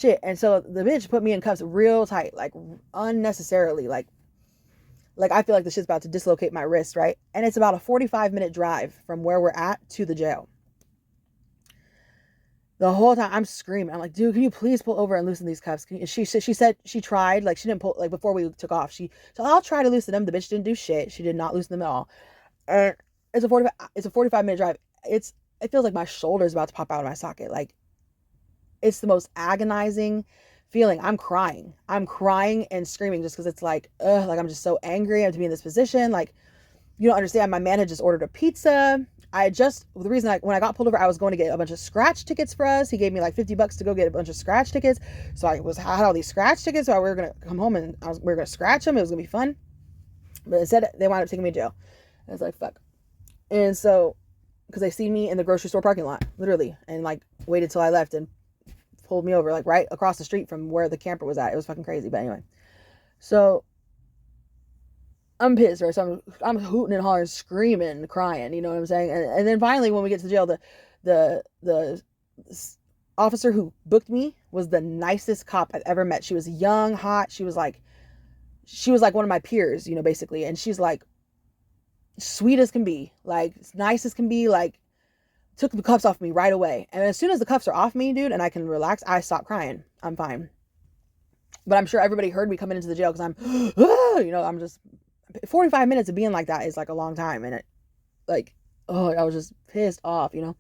shit. And so the bitch put me in cuffs real tight, like unnecessarily, like I feel like the shit's about to dislocate my wrist, right? And it's about a 45-minute drive from where we're at to the jail. The whole time I'm screaming. I'm like, dude, can you please pull over and loosen these cuffs? She said she tried, like she didn't pull, like before we took off. So I'll try to loosen them. The bitch didn't do shit. She did not loosen them at all. And it's a 45-minute drive. It feels like my shoulder's about to pop out of my socket. Like it's the most agonizing feeling. I'm crying. I'm crying and screaming just because it's like, ugh, like I'm just so angry. I have to be in this position. Like, you don't understand. My man had just ordered a pizza. The reason when I got pulled over, I was going to get a bunch of scratch tickets for us. He gave me like $50 to go get a bunch of scratch tickets. So I had all these scratch tickets. So we were going to come home and we were going to scratch them. It was going to be fun. But instead, they wound up taking me to jail. I was like, fuck. And so, because they seen me in the grocery store parking lot, literally, and like waited till I left and pulled me over, like right across the street from where the camper was at. It was fucking crazy. But anyway, so I'm pissed, right? So I'm hooting and hollering, screaming, crying, you know what I'm saying? And then finally, when we get to jail, the officer who booked me was the nicest cop I've ever met. She was young, hot. She was like one of my peers, you know, basically. And she's like sweet as can be, like nice as can be, like took the cuffs off me right away. And as soon as the cuffs are off me, dude, and I can relax, I stop crying. I'm fine. But I'm sure everybody heard me coming into the jail because I'm, you know, I'm just 45 minutes of being like that is like a long time. And it like, oh, I was just pissed off, you know?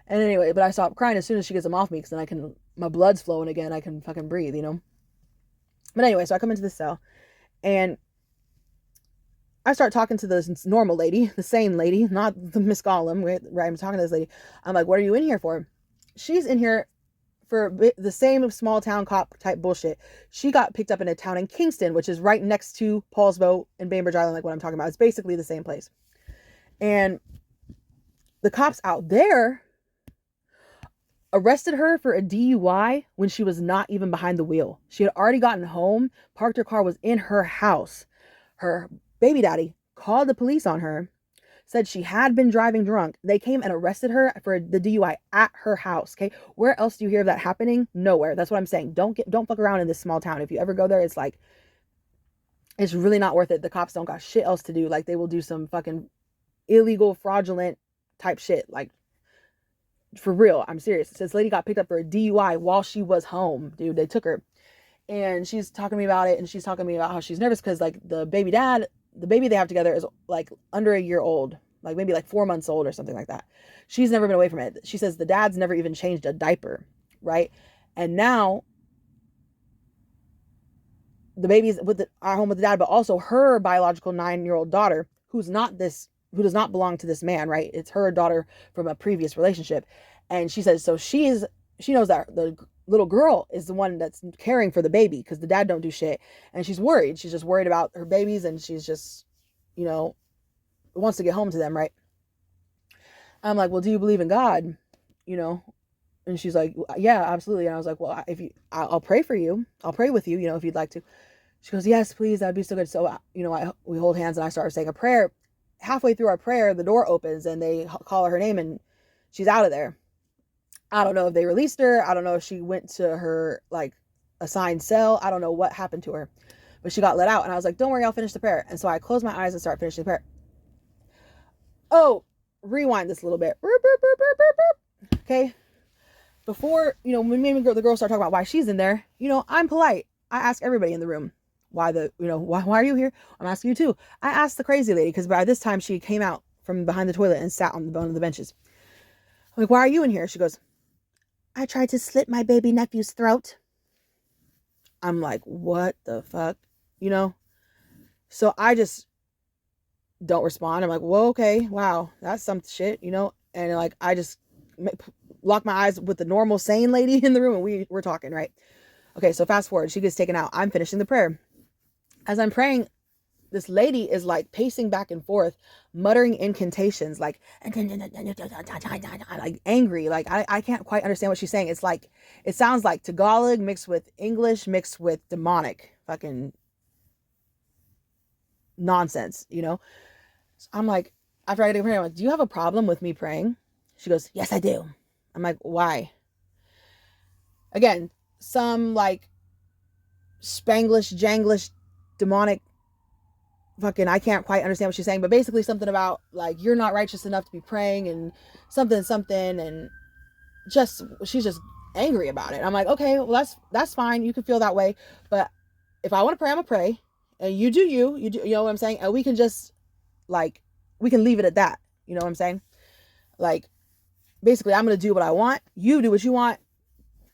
And anyway, but I stopped crying as soon as she gets them off me because then my blood's flowing again. I can fucking breathe, you know? But anyway, so I come into the cell and I start talking to this normal lady, the sane lady, not the Miss Gollum, right? I'm talking to this lady. I'm like, what are you in here for? She's in here for the same small town cop type bullshit. She got picked up in a town in Kingston, which is right next to Paulsbo and Bainbridge Island, like what I'm talking about. It's basically the same place. And the cops out there arrested her for a DUI when she was not even behind the wheel. She had already gotten home, parked her car, was in her house. Her baby daddy called the police on her, said she had been driving drunk. They came and arrested her for the DUI at her house. Okay. Where else do you hear of that happening? Nowhere. That's what I'm saying. Don't fuck around in this small town. If you ever go there, it's like, it's really not worth it. The cops don't got shit else to do. Like they will do some fucking illegal, fraudulent type shit. Like for real. I'm serious. This lady got picked up for a DUI while she was home, dude. They took her and she's talking to me about it. And she's talking to me about how she's nervous because like the baby they have together is like under a year old, like maybe like 4 months old or something like that. She's never been away from it. She says the dad's never even changed a diaper, right? And now the baby's our home with the dad, but also her biological 9-year-old daughter, who does not belong to this man, right? It's her daughter from a previous relationship. And she says, so she knows that the little girl is the one that's caring for the baby because the dad don't do shit. And she's worried. She's just worried about her babies and she's just, you know, wants to get home to them, right? I'm like, well, do you believe in God? You know? And she's like, yeah, absolutely. And I was like, well, I'll pray for you. I'll pray with you, you know, if you'd like to. She goes, yes, please. That'd be so good. So, you know, we hold hands and I start saying a prayer. Halfway through our prayer, the door opens and they call her name and she's out of there. I don't know if they released her. I don't know if she went to her like assigned cell. I don't know what happened to her, but she got let out. And I was like, don't worry, I'll finish the prayer. And so I closed my eyes and start finishing the prayer. Oh, rewind this a little bit. Okay. Before, you know, when the girls start talking about why she's in there, you know, I'm polite. I ask everybody in the room why are you here? I'm asking you too. I asked the crazy lady because by this time she came out from behind the toilet and sat on one of the benches. I'm like, why are you in here? She goes, I tried to slit my baby nephew's throat. I'm like, what the fuck? You know? So I just don't respond. I'm like, well, okay, wow, that's some shit, you know? And like, I just lock my eyes with the normal sane lady in the room and we're talking, right? Okay, so fast forward, she gets taken out. I'm finishing the prayer. As I'm praying, this lady is like pacing back and forth, muttering incantations, like angry. Like I can't quite understand what she's saying. It's like, it sounds like Tagalog mixed with English mixed with demonic fucking nonsense, you know? So I'm like, after I get to pray, I'm like, do you have a problem with me praying? She goes, yes, I do. I'm like, why? Again, some like Spanglish, Janglish, demonic fucking, I can't quite understand what she's saying, but basically something about like, you're not righteous enough to be praying and something. And just, she's just angry about it. I'm like, okay, well, that's fine. You can feel that way. But if I want to pray, I'm gonna pray. And you do, you know what I'm saying? And we can just like, we can leave it at that. You know what I'm saying? Like, basically, I'm going to do what I want. You do what you want.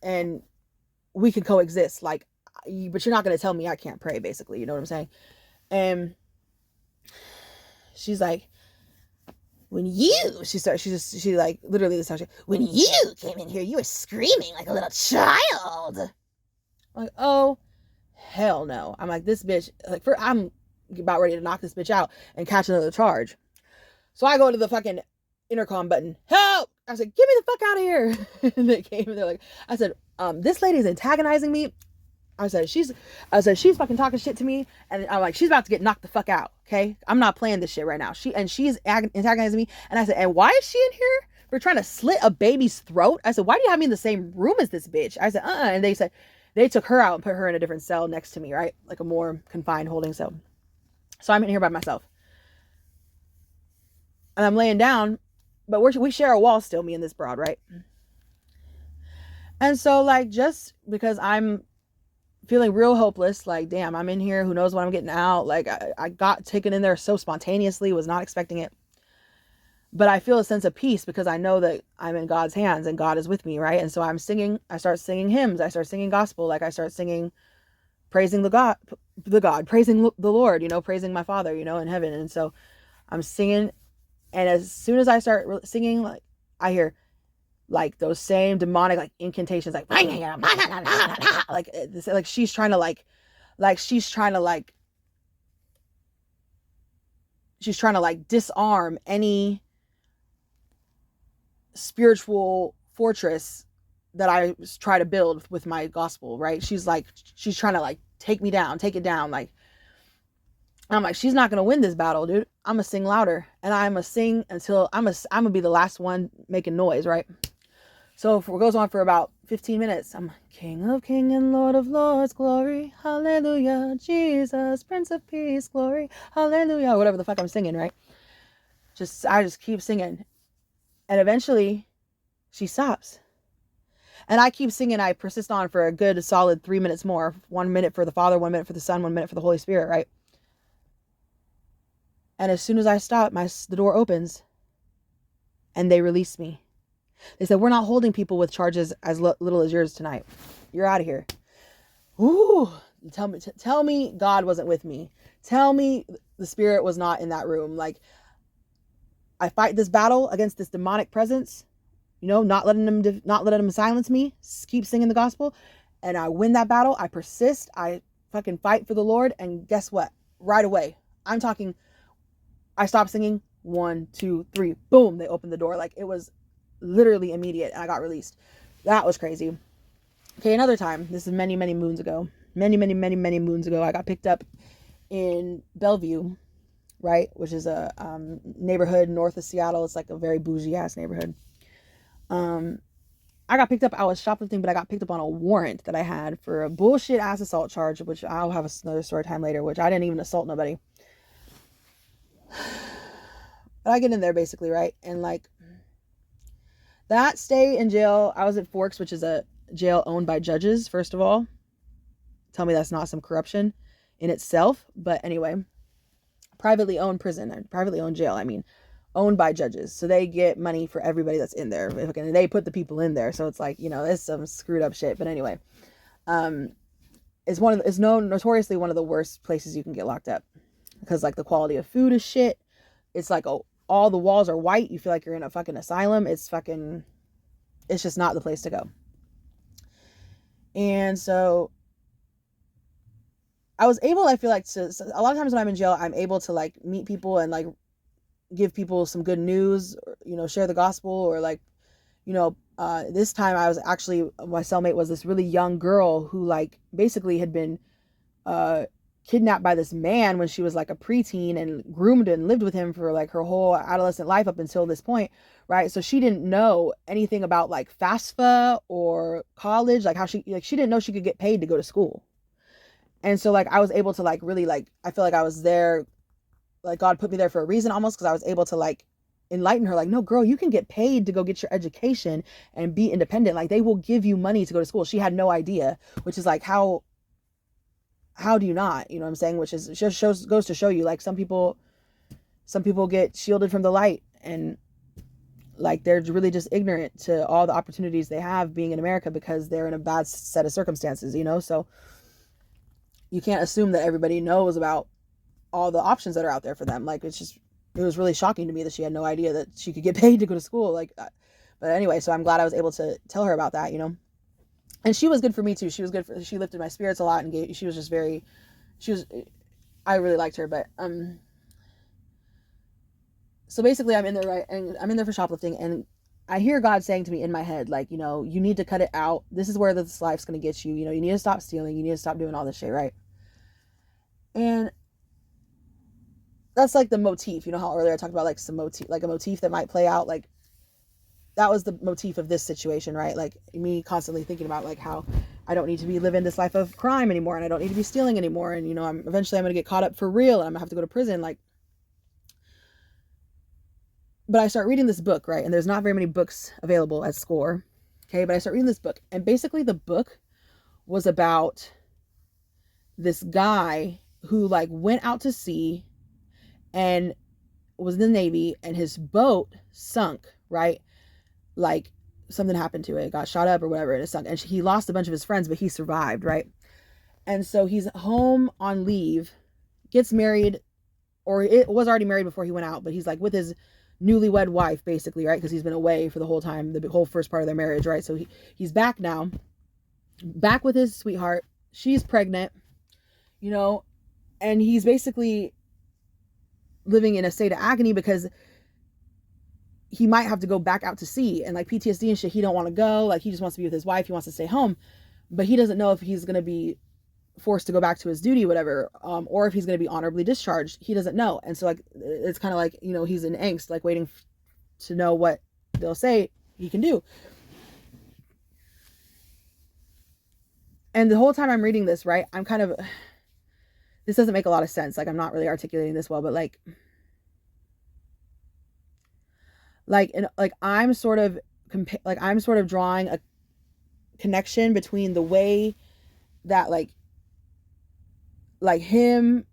And we can coexist. Like, but you're not going to tell me I can't pray, basically. You know what I'm saying? And she's like, she like, literally this time, when you came in here, you were screaming like a little child. I'm like, oh, hell no. I'm like, this bitch, like, I'm about ready to knock this bitch out and catch another charge. So I go to the fucking intercom button. Help! I said, get me the fuck out of here. And they came and they're like, I said, this lady is antagonizing me. I said, she's fucking talking shit to me. And I'm like, she's about to get knocked the fuck out. Okay. I'm not playing this shit right now. She's antagonizing me. And I said, and why is she in here? For trying to slit a baby's throat? I said, why do you have me in the same room as this bitch? I said, And they said, they took her out and put her in a different cell next to me, right? Like a more confined holding cell. So I'm in here by myself. And I'm laying down, but we share a wall still, me and this broad, right? And so, like, just because I'm feeling real hopeless, like, damn, I'm in here, who knows when I'm getting out, like, I got taken in there so spontaneously, was not expecting it. But I feel a sense of peace because I know that I'm in God's hands and God is with me, right? And so I start singing hymns, I start singing gospel, like I start singing, praising the God, praising the Lord, you know, praising my Father, you know, in heaven. And so I'm singing, and as soon as I start singing, like, I hear like those same demonic like incantations, like she's trying to disarm any spiritual fortress that I try to build with my gospel, right? She's trying to like take it down. Like, I'm like, she's not gonna win this battle, dude. I'm gonna sing louder, and I'm gonna sing until I'm gonna be the last one making noise, right? So it goes on for about 15 minutes. I'm King of Kings and Lord of Lords, glory, hallelujah, Jesus, Prince of Peace, glory, hallelujah, whatever the fuck I'm singing, right? I just keep singing, and eventually, she stops. And I keep singing. I persist on for a good solid 3 minutes more. 1 minute for the Father, 1 minute for the Son, 1 minute for the Holy Spirit, right? And as soon as I stop, the door opens and they release me. They said, we're not holding people with charges as little as yours tonight. You're out of here. Ooh, tell me God wasn't with me. Tell me the Spirit was not in that room. Like, I fight this battle against this demonic presence, you know, not letting them silence me. Keep singing the gospel. And I win that battle. I persist. I fucking fight for the Lord. And guess what? Right away, I'm talking, I stopped singing. 1, 2, 3, boom, they opened the door. Like, it was literally immediate, and I got released. That was crazy. Okay, another time. This is many moons ago. Many moons ago. I got picked up in Bellevue, right, which is a neighborhood north of Seattle. It's like a very bougie ass neighborhood. I got picked up. I was shoplifting, but I got picked up on a warrant that I had for a bullshit ass assault charge, which I'll have another story time later, which I didn't even assault nobody. But I get in there basically, right? And like, that stay in jail, I was at Forks, which is a jail owned by judges, first of all. Tell me that's not some corruption in itself. But anyway, privately owned prison, and privately owned jail, I mean, owned by judges. So they get money for everybody that's in there. And they put the people in there. So it's like, you know, it's some screwed up shit. But anyway, it's notoriously one of the worst places you can get locked up. Because like the quality of food is shit. It's like, all the walls are white. You feel like you're in a fucking asylum. It's just not the place to go. And so I was able, I feel like, a lot of times when I'm in jail, I'm able to like meet people and like give people some good news, or, you know, share the gospel, or like, you know, this time I was actually, my cellmate was this really young girl who like basically had been kidnapped by this man when she was like a preteen and groomed and lived with him for like her whole adolescent life up until this point, right? So she didn't know anything about like FAFSA or college, like how she didn't know she could get paid to go to school. And so like I was able to like really like, I feel like I was there, like God put me there for a reason almost, because I was able to like enlighten her, like, no girl, you can get paid to go get your education and be independent. Like they will give you money to go to school. She had no idea, which is like how do you not, you know what I'm saying? Which is just goes to show you, like some people get shielded from the light, and like they're really just ignorant to all the opportunities they have being in America because they're in a bad set of circumstances, you know? So you can't assume that everybody knows about all the options that are out there for them. Like it was really shocking to me that she had no idea that she could get paid to go to school. Like, but anyway, so I'm glad I was able to tell her about that, you know? And she was good for me too. She was good she lifted my spirits a lot, and she was just I really liked her. But so basically I'm in there, right? And I'm in there for shoplifting, and I hear God saying to me in my head, like, you know, you need to cut it out. This is where this life's going to get you. You know, you need to stop stealing. You need to stop doing all this shit, right? And that's like the motif. You know how earlier I talked about like some motif, like a motif that might play out. Like that was the motif of this situation, right? Like me constantly thinking about like how I don't need to be living this life of crime anymore, and I don't need to be stealing anymore, and you know, eventually I'm going to get caught up for real, and I'm going to have to go to prison, like. But I start reading this book, right? And there's not very many books available at SCORE, okay? But I start reading this book, and basically the book was about this guy who like went out to sea and was in the Navy, and his boat sunk, right? Like something happened to it, got shot up or whatever, and it sunk, and he lost a bunch of his friends, but he survived, right? And so he's home on leave, gets married, or it was already married before he went out, but he's like with his newlywed wife basically, right? Because he's been away for the whole time, the whole first part of their marriage, right? So he's back now, back with his sweetheart. She's pregnant, you know, and he's basically living in a state of agony because he might have to go back out to sea, and like PTSD and shit, he don't want to go. Like he just wants to be with his wife, he wants to stay home, but he doesn't know if he's going to be forced to go back to his duty, whatever, or if he's going to be honorably discharged. He doesn't know. And so like it's kind of like, you know, he's in angst, like waiting to know what they'll say he can do. And the whole time I'm reading this, right, I'm kind of, this doesn't make a lot of sense, like I'm not really articulating this well, but like and like I'm sort of drawing a connection between the way that like him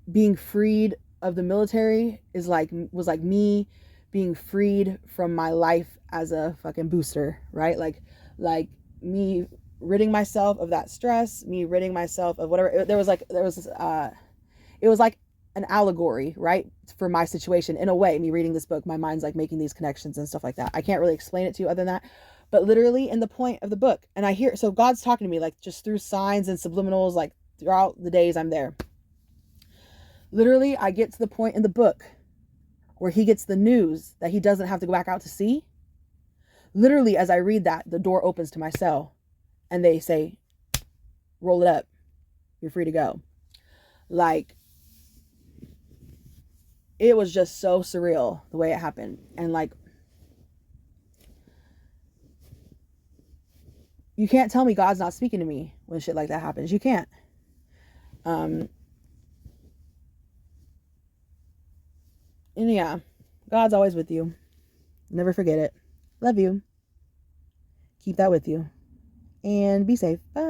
being freed of the military was like me being freed from my life as a fucking booster, right? Like me ridding myself of that stress, me ridding myself of whatever. It was like an allegory, right, for my situation in a way. Me reading this book, my mind's like making these connections and stuff like that. I can't really explain it to you other than that, but literally in the point of the book, and I hear, so God's talking to me like just through signs and subliminals, like throughout the days I'm there. Literally, I get to the point in the book where he gets the news that he doesn't have to go back out to sea. Literally, as I read that, the door opens to my cell and they say, roll it up, you're free to go. Like, it was just so surreal the way it happened. And like, you can't tell me God's not speaking to me when shit like that happens. You can't. And yeah, God's always with you. Never forget it. Love you. Keep that with you. And be safe. Bye.